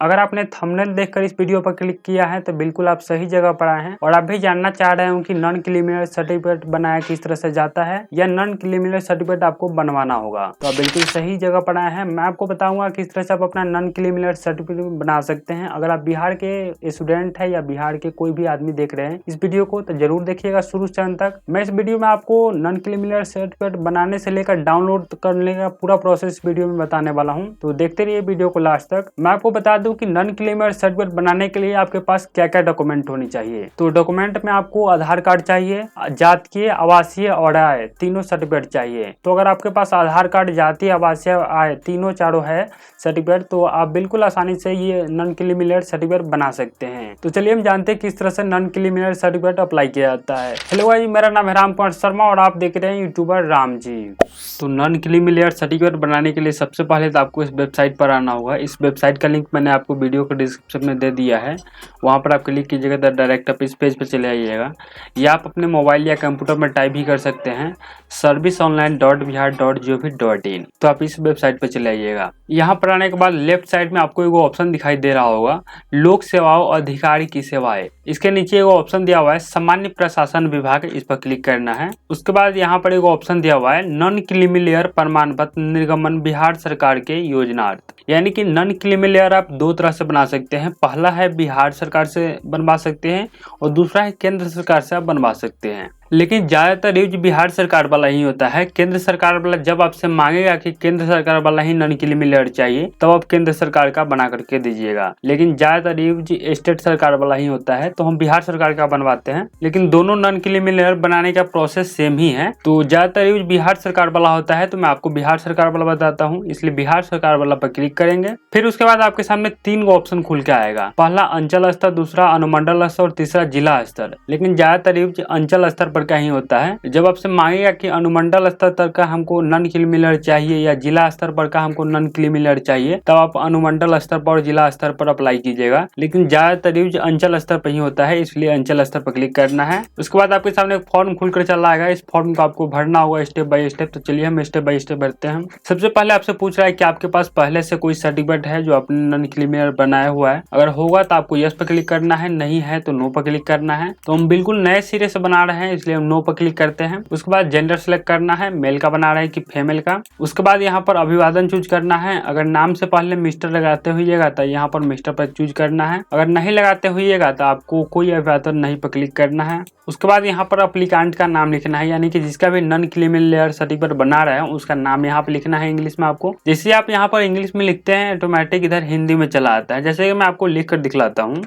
अगर आपने थंबनेल देखकर इस वीडियो पर क्लिक किया है तो बिल्कुल आप सही जगह पर आए हैं और आप भी जानना चाह रहे हो कि नॉन क्रिमिनल सर्टिफिकेट बनाया किस तरह से जाता है या नॉन क्रिमिनल सर्टिफिकेट आपको बनवाना होगा, तो आप बिल्कुल सही जगह पर आए हैं। मैं आपको बताऊंगा किस तरह से आप अपना नॉन क्रिमिनल सर्टिफिकेट बना सकते हैं। अगर आप बिहार के स्टूडेंट है या बिहार के कोई भी आदमी देख रहे हैं इस वीडियो को तो जरूर देखिएगा शुरू से अंत तक। मैं इस वीडियो में आपको नॉन क्रिमिनल सर्टिफिकेट बनाने से लेकर डाउनलोड करने का पूरा प्रोसेस वीडियो में बताने वाला हूं, तो देखते रहिए वीडियो को लास्ट तक। मैं आपको बता दूं कि नॉन क्रिमिनल सर्टिफिकेट बनाने के लिए आपके पास क्या क्या डॉक्यूमेंट होनी चाहिए। तो डॉक्यूमेंट में आपको आधार कार्ड चाहिए, जातीय आवासीय और आय तीनों सर्टिफिकेट चाहिए। तो अगर आपके पास आधार कार्ड, जातीय, आवासीय, आय तीनों चारों है सर्टिफिकेट तो आप बिल्कुल आसानी से ये नॉन क्रिमिनल सर्टिफिकेट बना सकते हैं। तो चलिए हम जानते हैं किस तरह से नॉन क्रिमिनल सर्टिफिकेट अप्लाई किया जाता है। हेलो गाइस, मेरा नाम है राम कुमार शर्मा और आप देख रहे हैं यूट्यूबर राम जी। तो नॉन क्रिमिनल सर्टिफिकेट बनाने के लिए सबसे पहले तो आपको इस वेबसाइट पर आना होगा। इस वेबसाइट का लिंक मैंने आपको वीडियो के डिस्क्रिप्शन में दे दिया है, वहाँ पर आप क्लिक कीजिएगा तो डायरेक्ट आप इस पेज पर चले आइएगा। या आप अपने मोबाइल या कंप्यूटर में टाइप भी कर सकते हैं serviceonline.bihar.gov.in। तो आप इस वेबसाइट पर चले आइएगा। यहाँ पर आने के बाद लेफ्ट साइड में आपको एक ऑप्शन दिखाई दे रहा होगा लोक सेवाओं अधिकारी की सेवाएं। इसके नीचे एक ऑप्शन दिया हुआ है सामान्य प्रशासन विभाग, इस पर क्लिक करना है। उसके बाद यहाँ पर एक ऑप्शन दिया हुआ है नॉन क्रिमिनल प्रमाण पत्र निर्गमन बिहार सरकार के योजनार्थ। यानी कि नॉन क्रिमिनल आप दो तरह से बना सकते हैं। पहला है बिहार सरकार से बनवा सकते हैं और दूसरा है केंद्र सरकार से आप बनवा सकते हैं। लेकिन ज्यादातर यूज बिहार सरकार वाला ही होता है। केंद्र सरकार वाला जब आपसे मांगेगा कि केंद्र सरकार वाला ही नॉन क्रिमिनल चाहिए तब आप केंद्र सरकार का बना करके दीजिएगा। लेकिन ज्यादातर यूज स्टेट सरकार वाला ही होता है तो हम बिहार सरकार का बनवाते हैं। लेकिन दोनों नॉन क्रिमिनल बनाने का प्रोसेस सेम ही है। तो ज्यादातर यूज बिहार सरकार वाला होता है तो मैं आपको बिहार सरकार वाला बताता हूँ, इसलिए बिहार सरकार वाला पर क्लिक करेंगे। फिर उसके बाद आपके सामने तीन ऑप्शन खुल के आएगा। पहला अंचल स्तर, दूसरा अनुमंडल स्तर और तीसरा जिला स्तर। लेकिन ज्यादातर यूज अंचल स्तर पर का ही होता है। जब आपसे मांगेगा कि अनुमंडल स्तर तक का हमको नॉन क्रिमिनल चाहिए या जिला स्तर पर का हमको नॉन क्रिमिनल चाहिए तब आप अनुमंडल स्तर पर और जिला स्तर पर अप्लाई कीजिएगा। लेकिन ज्यादातर यूज अंचल स्तर पर ही होता है, इसलिए अंचल स्तर पर क्लिक करना है। उसके बाद आपके सामने एक फॉर्म खुलकर चल आएगा। इस फॉर्म को आपको भरना होगा स्टेप बाय स्टेप। तो चलिए हम स्टेप बाय स्टेप भरते हैं। सबसे पहले आपसे पूछ रहा है कि आपके पास पहले से कोई सर्टिफिकेट है जो आपने नॉन क्रिमिनल बनाया हुआ है। अगर होगा तो आपको यस पर क्लिक करना है, नहीं है तो नो पर क्लिक करना है। तो हम बिल्कुल नए सिरे से बना रहे हैं इसलिए हम नो पर क्लिक करते हैं। उसके बाद जेंडर सेलेक्ट करना है, मेल का बना रहे हैं कि फीमेल का। उसके बाद यहाँ पर अभिवादन चूज करना है। अगर नाम से पहले मिस्टर लगाते हुईगा तो यहाँ पर मिस्टर पर चूज करना है। अगर नहीं लगाते हुईगा तो आपको कोई अभिवादन नहीं पर क्लिक करना है। उसके बाद यहाँ पर अप्लीकांट का नाम लिखना है, यानी कि जिसका भी नॉन क्रिमिनल सर्टिफिकेट बना रहे हैं उसका नाम यहाँ पर लिखना है इंग्लिश में। आपको जैसे आप यहाँ पर इंग्लिश में लिखते हैं ऑटोमेटिक इधर हिंदी में चला आता है। जैसे कि मैं आपको लिख कर दिखलाता हूँ,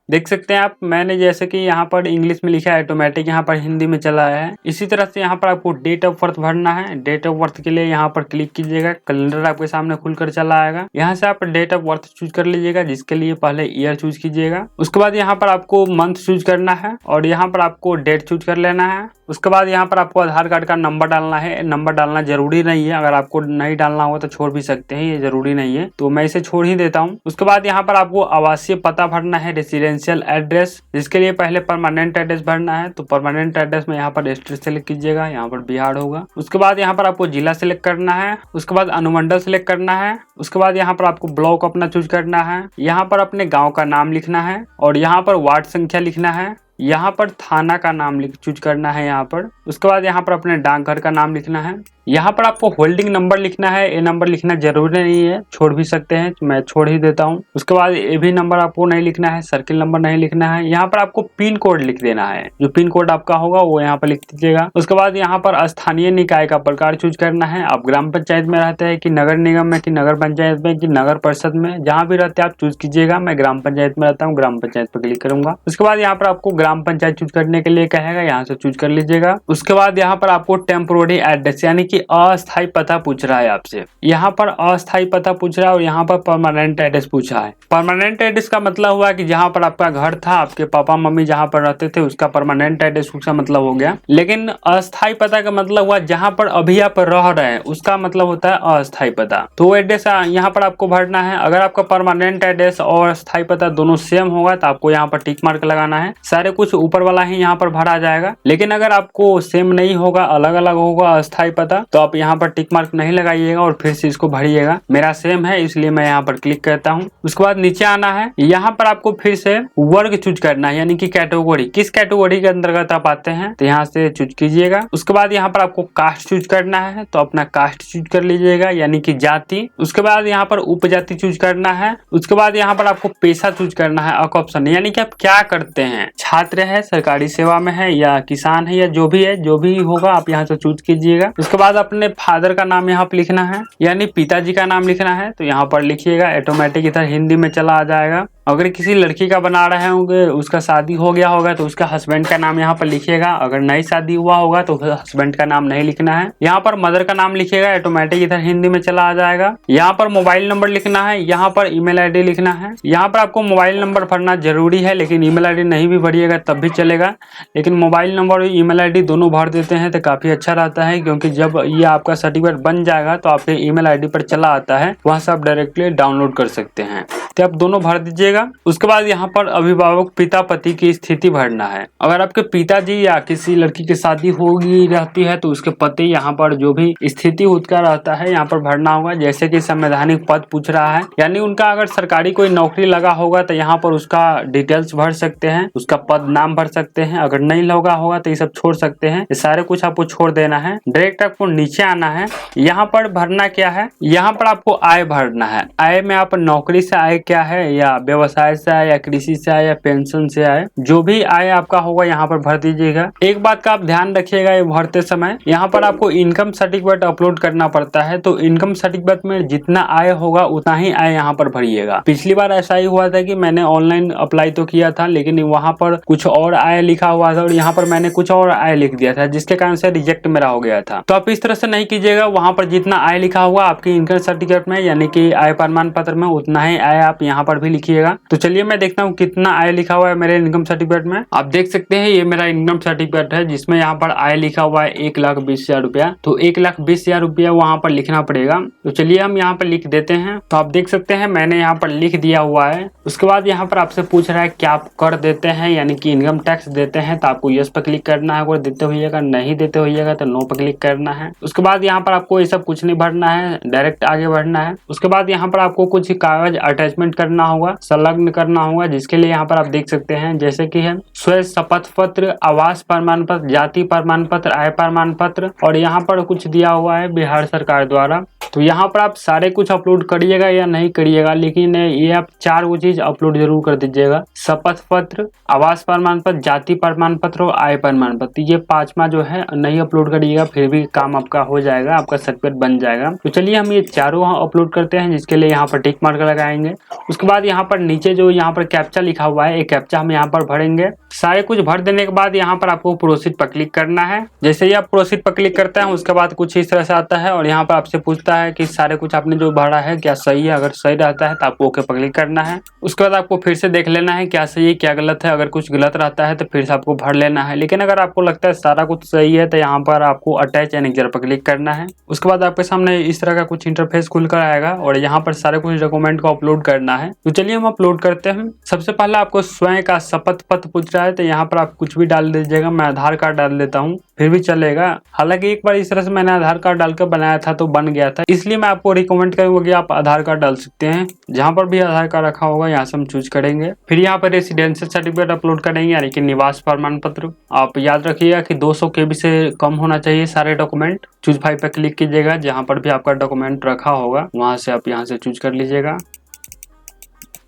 देख सकते हैं आप। मैंने जैसे कि यहाँ पर इंग्लिश में लिखा है ऑटोमेटिक यहाँ पर हिंदी में चला है। इसी तरह से यहाँ पर आपको डेट ऑफ बर्थ भरना है। डेट ऑफ बर्थ के लिए यहाँ पर क्लिक कीजिएगा, कैलेंडर आपके सामने खुलकर चला आएगा। यहाँ से आप डेट ऑफ बर्थ चूज कर लीजिएगा, जिसके लिए पहले ईयर चूज कीजिएगा। उसके बाद यहाँ पर आपको मंथ चूज करना है और यहाँ पर आपको डेट चूज कर लेना है। उसके बाद यहाँ पर आपको आधार कार्ड का नंबर डालना है। नंबर डालना जरूरी नहीं है, अगर आपको नहीं डालना होगा तो छोड़ भी सकते हैं, ये जरूरी नहीं है, तो मैं इसे छोड़ ही देता हूँ। उसके बाद यहाँ पर आपको आवासीय पता भरना है, रेसिडेंशियल एड्रेस, जिसके लिए पहले परमानेंट एड्रेस भरना है। तो परमानेंट एड्रेस में यहाँ पर स्टेट सेलेक्ट कीजिएगा, यहाँ पर बिहार होगा। उसके बाद यहाँ पर आपको जिला सेलेक्ट करना है। उसके बाद अनुमंडल सेलेक्ट करना है। उसके बाद यहाँ पर आपको ब्लॉक अपना चूज करना है। यहाँ पर अपने गाँव का नाम लिखना है और यहाँ पर वार्ड संख्या लिखना है। यहाँ पर थाना का नाम चूज करना है यहाँ पर। उसके बाद यहाँ पर अपने डाकघर का नाम लिखना है। यहाँ पर आपको होल्डिंग नंबर लिखना है। ये नंबर लिखना जरूरी नहीं है, छोड़ भी सकते हैं, मैं छोड़ ही देता हूँ। उसके बाद ये भी नंबर आपको नहीं लिखना है, सर्किल नंबर नहीं लिखना है। यहाँ पर आपको पिन कोड लिख देना है, जो पिन कोड आपका होगा वो यहाँ पर लिख दीजिएगा। उसके बाद यहाँ पर स्थानीय निकाय का प्रकार चूज करना है। आप ग्राम पंचायत में रहते हैं कि नगर निगम में कि नगर पंचायत में कि नगर परिषद में, जहाँ भी रहते हैं आप चूज कीजिएगा। मैं ग्राम पंचायत में रहता हूँ, ग्राम पंचायत पर क्लिक करूंगा। उसके बाद यहाँ पर आपको ग्राम पंचायत चूज करने के लिए कहेगा, यहाँ से चूज कर लीजिएगा। उसके बाद यहाँ पर आपको टेम्पोररी एड्रेस यानी कि अस्थायी पता पूछ रहा है आपसे। यहाँ पर अस्थायी पता पूछ रहा है और यहाँ पर परमानेंट एड्रेस पूछा है। परमानेंट एड्रेस का मतलब हुआ कि जहाँ पर आपका घर था, आपके पापा मम्मी जहाँ पर रहते थे, उसका परमानेंट एड्रेस उसका मतलब हो गया। लेकिन अस्थायी पता का मतलब हुआ जहाँ पर अभी आप रह रहे हैं, उसका मतलब होता है अस्थायी पता। तो एड्रेस यहाँ पर आपको भरना है। अगर आपका परमानेंट एड्रेस और अस्थायी पता दोनों सेम होगा तो आपको यहाँ पर टिक मार्क लगाना है। सारे कुछ ऊपर वाला ही यहाँ पर भरा जाएगा। लेकिन अगर आपको सेम नहीं होगा, अलग अलग होगा अस्थायी पता, तो आप यहाँ पर टिक मार्क नहीं लगाइएगा और फिर से इसको भरिएगा। मेरा सेम है इसलिए मैं यहाँ पर क्लिक करता हूँ। उसके बाद नीचे आना है, यहाँ पर आपको फिर से वर्ग चूज करना है, यानी कि कैटेगरी, किस कैटेगरी के अंतर्गत आप आते हैं तो यहाँ से चूज कीजिएगा। उसके बाद यहाँ पर आपको कास्ट चूज करना है तो अपना कास्ट चूज कर लीजिएगा, यानी कि जाति। उसके बाद यहाँ पर उपजाति चूज करना है। उसके बाद यहाँ पर आपको पेशा चूज करना है, ऑप्शन, यानी कि आप क्या करते हैं, छात्र है, सरकारी सेवा में है, या किसान है, या जो भी है, जो भी होगा आप यहाँ से चूज कीजिएगा। उसके बाद अपने फादर का नाम यहाँ पर लिखना है, यानी पिताजी का नाम लिखना है तो यहाँ पर लिखिएगा। ऑटोमेटिक इधर हिंदी में चला आ जाएगा। अगर किसी लड़की का बना रहे होंगे, उसका शादी हो गया होगा तो उसका हस्बैंड का नाम यहाँ पर लिखिएगा। अगर नई शादी हुआ होगा तो हस्बैंड का नाम नहीं लिखना है। यहाँ पर मदर का नाम लिखिएगा, ऑटोमेटिक इधर हिंदी में चला आ जाएगा। यहाँ पर मोबाइल नंबर लिखना है, यहाँ पर ईमेल आईडी लिखना है। यहाँ पर आपको मोबाइल नंबर भरना जरूरी है, लेकिन ईमेल आईडी नहीं भी भरिएगा तब भी चलेगा। लेकिन मोबाइल नंबर और ईमेल आईडी दोनों भर देते हैं तो काफी अच्छा रहता है, क्योंकि जब ये आपका सर्टिफिकेट बन जाएगा तो आपके ईमेल आईडी पर चला आता है, वहां से आप डायरेक्टली डाउनलोड कर सकते हैं। तो आप दोनों भर दीजिएगा। उसके बाद यहाँ पर अभिभावक पिता पति की स्थिति भरना है। अगर आपके पिताजी या किसी लड़की की शादी होगी रहती है तो उसके पति यहाँ पर जो भी स्थिति उसका रहता है यहाँ पर भरना होगा। जैसे कि संवैधानिक पद पूछ रहा है, यानी उनका अगर सरकारी कोई नौकरी लगा होगा तो यहाँ पर उसका डिटेल्स भर सकते हैं, उसका पद नाम भर सकते हैं। अगर नहीं लगा होगा तो ये सब छोड़ सकते हैं, ये सारे कुछ आपको छोड़ देना है। डायरेक्ट आपको नीचे आना है। यहाँ पर भरना क्या है, यहाँ पर आपको आय भरना है। आय में आप नौकरी से आय क्या है, या व्यवसाय से आय, या कृषि से आय, या पेंशन से आय, जो भी आय आपका होगा यहाँ पर भर दीजिएगा। एक बात का आप ध्यान रखिएगा, ये भरते समय यहाँ पर आपको इनकम सर्टिफिकेट अपलोड करना पड़ता है, तो इनकम सर्टिफिकेट में जितना आय होगा उतना ही आय यहाँ पर भरिएगा। पिछली बार ऐसा ही हुआ था कि मैंने ऑनलाइन अप्लाई तो किया था, लेकिन वहां पर कुछ और आय लिखा हुआ था और यहाँ पर मैंने कुछ और आय लिख दिया था, जिसके कारण से रिजेक्ट मेरा हो गया था। तो आप इस तरह से नहीं कीजिएगा, वहां पर जितना आय लिखा हुआ आपकी इनकम सर्टिफिकेट में, यानी कि आय प्रमाण पत्र में, उतना ही आय आप यहाँ पर भी लिखिएगा। तो चलिए मैं देखता हूँ कितना आय लिखा हुआ है मेरे इनकम सर्टिफिकेट में। आप देख सकते हैं ये मेरा इनकम सर्टिफिकेट है, जिसमें यहाँ पर आय लिखा हुआ है 1,20,000 रुपया। तो 1,20,000 रुपया वहां पर लिखना पड़ेगा। तो चलिए हम यहाँ पर लिख देते हैं। तो आप देख सकते हैं मैंने यहाँ पर लिख दिया हुआ है। उसके बाद यहाँ पर आपसे पूछ रहा है क्या आप कर देते हैं, यानी कि इनकम टैक्स देते हैं, तो आपको यस पर क्लिक करना है। अगर देते होइएगा, नहीं देते होइएगा तो नो पर क्लिक करना है। उसके बाद यहाँ पर आपको ये सब कुछ नहीं भरना है, डायरेक्ट आगे बढ़ना है। उसके बाद यहाँ पर आपको कुछ कागज अटैचमेंट करना होगा, संलग्न करना होगा, जिसके लिए यहाँ पर आप देख सकते हैं जैसे कि है स्वयं शपथ पत्र, आवास प्रमाण पत्र, जाति प्रमाण पत्र, आय प्रमाण पत्र, और यहाँ पर कुछ दिया हुआ है बिहार सरकार द्वारा। तो यहाँ पर आप सारे कुछ अपलोड करिएगा या नहीं करिएगा, लेकिन ये आप 4 चीज अपलोड जरूर कर दीजिएगा। शपथ पत्र, आवास प्रमाण पत्र, जाति प्रमाण पत्र और आय प्रमाण पत्र। ये 5वां जो है नहीं अपलोड करिएगा, फिर भी काम आपका हो जाएगा, आपका सर्टिफिकेट बन जाएगा। तो चलिए हम ये चारों अपलोड करते हैं, जिसके लिए यहाँ पर टिक मार्क लगाएंगे। उसके बाद यहाँ पर नीचे जो यहाँ पर कैप्चा लिखा हुआ है, एक कैप्चा हम यहाँ पर भरेंगे। सारे कुछ भर देने के बाद यहाँ पर आपको प्रोसीड पर क्लिक करना है। जैसे ही आप प्रोसीड पर क्लिक करते हैं उसके बाद कुछ इस तरह से आता है, और यहाँ पर आपसे पूछता है कि सारे कुछ आपने जो भरा है क्या सही है। अगर सही रहता है तो आपको ओके पर क्लिक करना है। उसके बाद आपको फिर से देख लेना है क्या सही है क्या गलत है। अगर कुछ गलत रहता है तो फिर से आपको भर लेना है, लेकिन अगर आपको लगता है सारा कुछ सही है तो यहाँ पर आपको अटैच एनेक्जर पर क्लिक करना है। उसके बाद आपके सामने इस तरह का कुछ इंटरफेस खुल कर आएगा और यहाँ पर सारे कुछ डॉक्यूमेंट को अपलोड करना है। तो चलिए हम अपलोड करते हैं। सबसे पहले आपको स्वयं का शपथ पत्र पूछ रहा है, तो यहाँ पर आप कुछ भी डाल दीजिएगा। मैं आधार कार्ड डाल देता हूँ, फिर भी चलेगा। हालांकि एक बार इस तरह से मैंने आधार कार्ड डालकर बनाया था तो बन गया था, इसलिए मैं आपको रिकमेंड करूंगा कि आप आधार कार्ड डाल सकते हैं। जहां पर भी आधार कार्ड रखा होगा यहाँ से हम चूज करेंगे। फिर यहाँ पर रेसिडेंशियल सर्टिफिकेट अपलोड करेंगे, यानी कि निवास प्रमाण पत्र। आप याद रखिएगा कि 200 KB से कम होना चाहिए सारे डॉक्यूमेंट। चूज फाइल पर क्लिक कीजिएगा, जहां पर भी आपका डॉक्यूमेंट रखा होगा वहां से आप यहाँ से चूज कर लीजिएगा।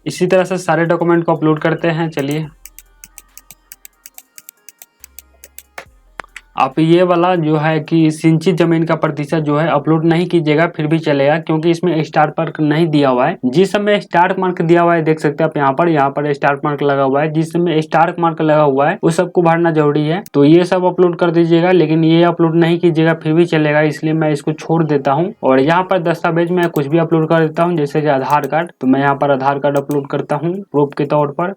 इसी तरह से सारे डॉक्यूमेंट को अपलोड करते हैं। चलिए आप ये वाला जो है कि सिंचित जमीन का प्रतिशत जो है अपलोड नहीं कीजिएगा, फिर भी चलेगा, क्योंकि इसमें स्टार मार्क नहीं दिया हुआ है। जिस समय स्टार मार्क दिया हुआ है देख सकते हैं आप यहाँ पर स्टार मार्क लगा हुआ है। जिस समय स्टार मार्क लगा हुआ है वो सबको भरना जरूरी है, तो ये सब अपलोड कर दीजिएगा। लेकिन ये अपलोड नहीं कीजिएगा फिर भी चलेगा, इसलिए मैं इसको छोड़ देता हूँ। और यहाँ पर दस्तावेज में कुछ भी अपलोड कर देता हूँ, जैसे कि आधार कार्ड। तो मैं यहाँ पर आधार कार्ड अपलोड करता हूँ प्रूफ के तौर पर।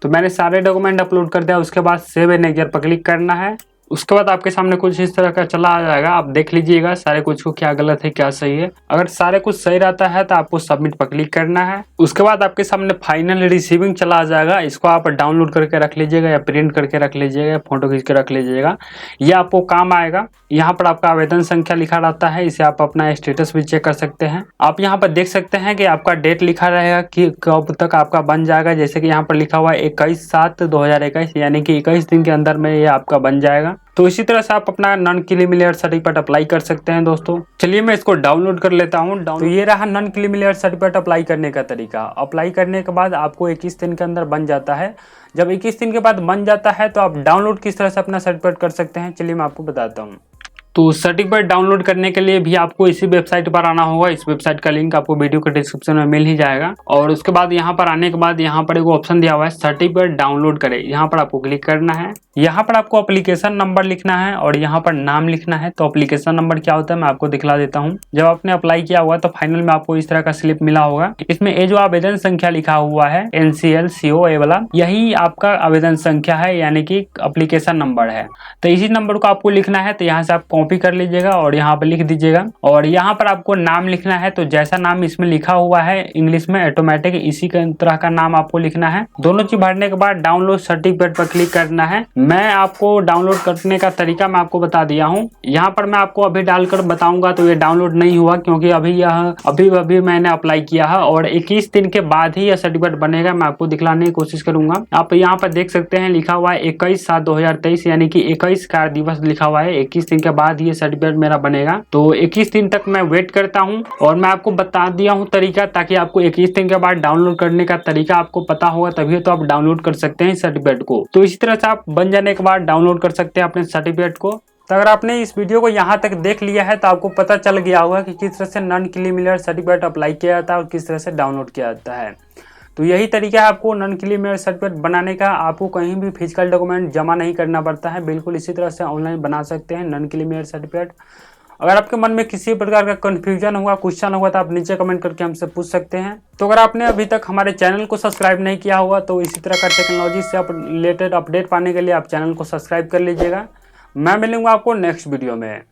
तो मैंने सारे डॉक्यूमेंट अपलोड कर दिया। उसके बाद सेव एनेक्जर पर क्लिक करना है। उसके बाद आपके सामने कुछ इस तरह का चला आ जाएगा। आप देख लीजिएगा सारे कुछ को क्या गलत है क्या सही है। अगर सारे कुछ सही रहता है तो आपको सबमिट पर क्लिक करना है। उसके बाद आपके सामने फाइनल रिसीविंग चला आ जाएगा। इसको आप डाउनलोड करके रख लीजिएगा या प्रिंट करके रख लीजिएगा, फोटो खींच के रख लीजिएगा, ये आपको काम आएगा। यहाँ पर आपका आवेदन संख्या लिखा रहता है, इसे आप अपना स्टेटस भी चेक कर सकते हैं। आप यहाँ पर देख सकते हैं कि आपका डेट लिखा रहेगा कि कब तक आपका बन जाएगा। जैसे कि यहाँ पर लिखा हुआ है 21/7/2021, यानी कि 21 दिन के अंदर में ये आपका बन जाएगा। तो इसी तरह से आप अपना नॉन क्रीमी सर्टिफिकेट अप्लाई कर सकते हैं दोस्तों। चलिए मैं इसको डाउनलोड कर लेता हूँ। तो ये रहा नॉन क्रीमी सर्टिफिकेट अप्लाई करने का तरीका। अप्लाई करने के बाद आपको 21 दिन के अंदर बन जाता है। जब 21 दिन के बाद बन जाता है तो आप डाउनलोड किस तरह से अपना सर्टिफिकेट कर सकते हैं, चलिए मैं आपको बताता हूँ। तो सर्टिफिकेट डाउनलोड करने के लिए भी आपको इसी वेबसाइट पर आना होगा। इस वेबसाइट का लिंक आपको वीडियो के डिस्क्रिप्शन में मिल ही जाएगा। और उसके बाद यहाँ पर आने के बाद यहाँ पर एक ऑप्शन दिया हुआ है सर्टिफिकेट डाउनलोड करें, यहाँ पर आपको क्लिक करना है। यहाँ पर आपको एप्लीकेशन नंबर लिखना है और यहाँ पर नाम लिखना है। तो एप्लीकेशन नंबर क्या होता है मैं आपको दिखला देता हूँ। जब आपने अप्लाई किया हुआ तो फाइनल में आपको इस तरह का स्लिप मिला होगा। इसमें ये जो आवेदन संख्या लिखा हुआ है NCL CO वाला, यही आपका आवेदन संख्या है, यानी कि एप्लीकेशन नंबर है। तो इसी नंबर को आपको लिखना है। तो यहाँ से आप कॉपी कर लीजिएगा और यहाँ पर लिख दीजिएगा। और यहाँ पर आपको नाम लिखना है। तो जैसा नाम इसमें लिखा हुआ है इंग्लिश में ऑटोमेटिक इसी तरह का नाम आपको लिखना है। दोनों चीज भरने के बाद डाउनलोड सर्टिफिकेट पर क्लिक करना है। मैं आपको डाउनलोड करने का तरीका मैं आपको बता दिया हूँ। यहाँ पर मैं आपको अभी डालकर बताऊंगा तो ये डाउनलोड नहीं हुआ, क्योंकि अभी मैंने अप्लाई किया है और 21 दिन के बाद ही यह सर्टिफिकेट बनेगा। मैं आपको दिखलाने की कोशिश करूंगा। आप यहाँ पर देख सकते हैं लिखा हुआ है 21/7/2023, यानी कि 21 कार्य दिवस लिखा हुआ है। 21 दिन के बाद ये सर्टिफिकेट मेरा बनेगा। तो 21 दिन तक मैं वेट करता हूँ और मैं आपको बता दिया हूँ तरीका, ताकि आपको 21 दिन के बाद डाउनलोड करने का तरीका आपको पता होगा, तभी तो आप डाउनलोड कर सकते हैं सर्टिफिकेट को। तो इसी तरह से आप बन जाने के बाद डाउनलोड कर सकते हैं अपने सर्टिफिकेट को। तो अगर आपने इस वीडियो को यहाँ तक देख लिया है तो आपको पता चल गया होगा कि किस तरह से नॉन क्रीमी सर्टिफिकेट अप्लाई किया जाता है और किस तरह से डाउनलोड किया जाता है। तो यही तरीका है आपको नॉन क्रीमी सर्टिफिकेट बनाने का। आपको कहीं भी फिजिकल डॉक्यूमेंट जमा नहीं करना पड़ता है, बिल्कुल इसी तरह से ऑनलाइन बना सकते हैं नॉन क्रीमी सर्टिफिकेट। अगर आपके मन में किसी प्रकार का कंफ्यूजन होगा, क्वेश्चन होगा, तो आप नीचे कमेंट करके हमसे पूछ सकते हैं। तो अगर आपने अभी तक हमारे चैनल को सब्सक्राइब नहीं किया होगा तो इसी तरह का टेक्नोलॉजी से रिलेटेड अपडेट पाने के लिए आप चैनल को सब्सक्राइब कर लीजिएगा। मैं मिलूंगा आपको नेक्स्ट वीडियो में।